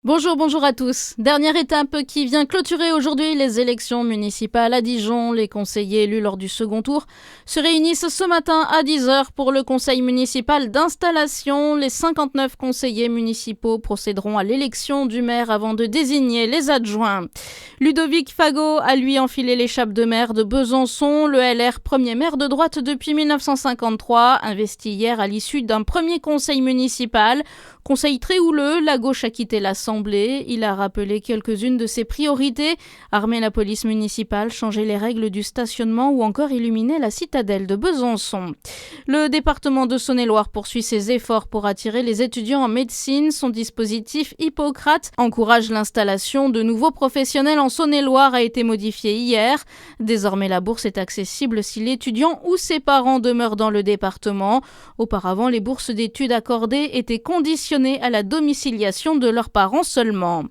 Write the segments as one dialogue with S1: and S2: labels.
S1: Bonjour à tous. Dernière étape qui vient clôturer aujourd'hui les élections municipales à Dijon. Les conseillers élus lors du second tour se réunissent ce matin à 10h pour le conseil municipal d'installation. Les 59 conseillers municipaux procéderont à l'élection du maire avant de désigner les adjoints. Ludovic Fagot a lui enfilé l'échape de maire de Besançon. Le LR, premier maire de droite depuis 1953, investi hier à l'issue d'un premier conseil municipal. Conseil très houleux, la gauche a quitté l'Assemblée. Il a rappelé quelques-unes de ses priorités. Armer la police municipale, changer les règles du stationnement ou encore illuminer la citadelle de Besançon. Le département de Saône-et-Loire poursuit ses efforts pour attirer les étudiants en médecine. Son dispositif Hippocrate encourage l'installation de nouveaux professionnels en Saône-et-Loire a été modifié hier. Désormais, la bourse est accessible si l'étudiant ou ses parents demeurent dans le département. Auparavant, les bourses d'études accordées étaient conditionnées à la domiciliation de leurs parents seulement.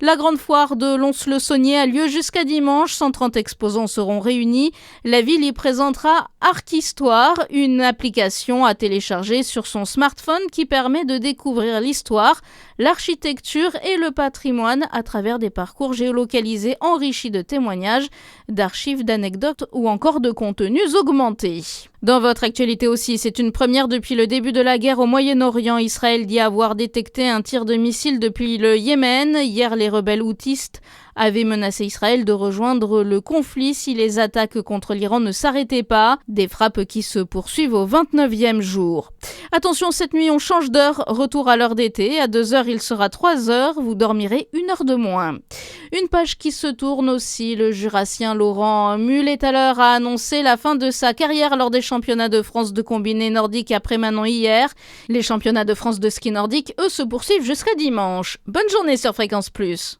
S1: La grande foire de Lons-le-Saunier a lieu jusqu'à dimanche. 130 exposants seront réunis. La ville y présentera Archistoire, une application à télécharger sur son smartphone qui permet de découvrir l'histoire, l'architecture et le patrimoine à travers des parcours géolocalisés enrichis de témoignages, d'archives, d'anecdotes ou encore de contenus augmentés. Dans votre actualité aussi, c'est une première depuis le début de la guerre au Moyen-Orient. Israël dit avoir détecté un tir de missile depuis le Yémen. Hier, les rebelles houthis avaient menacé Israël de rejoindre le conflit si les attaques contre l'Iran ne s'arrêtaient pas. Des frappes qui se poursuivent au 29e jour. Attention, cette nuit, on change d'heure. Retour à l'heure d'été. À 2h, il sera 3h. Vous dormirez 1 heure de moins. Une page qui se tourne aussi. Le Jurassien Laurent Muller-Thaler a annoncé la fin de sa carrière lors des championnats de France de combiné nordique après Manon hier. Les championnats de France de ski nordique, eux, se poursuivent jusqu'à dimanche. Bonne journée sur Fréquence Plus.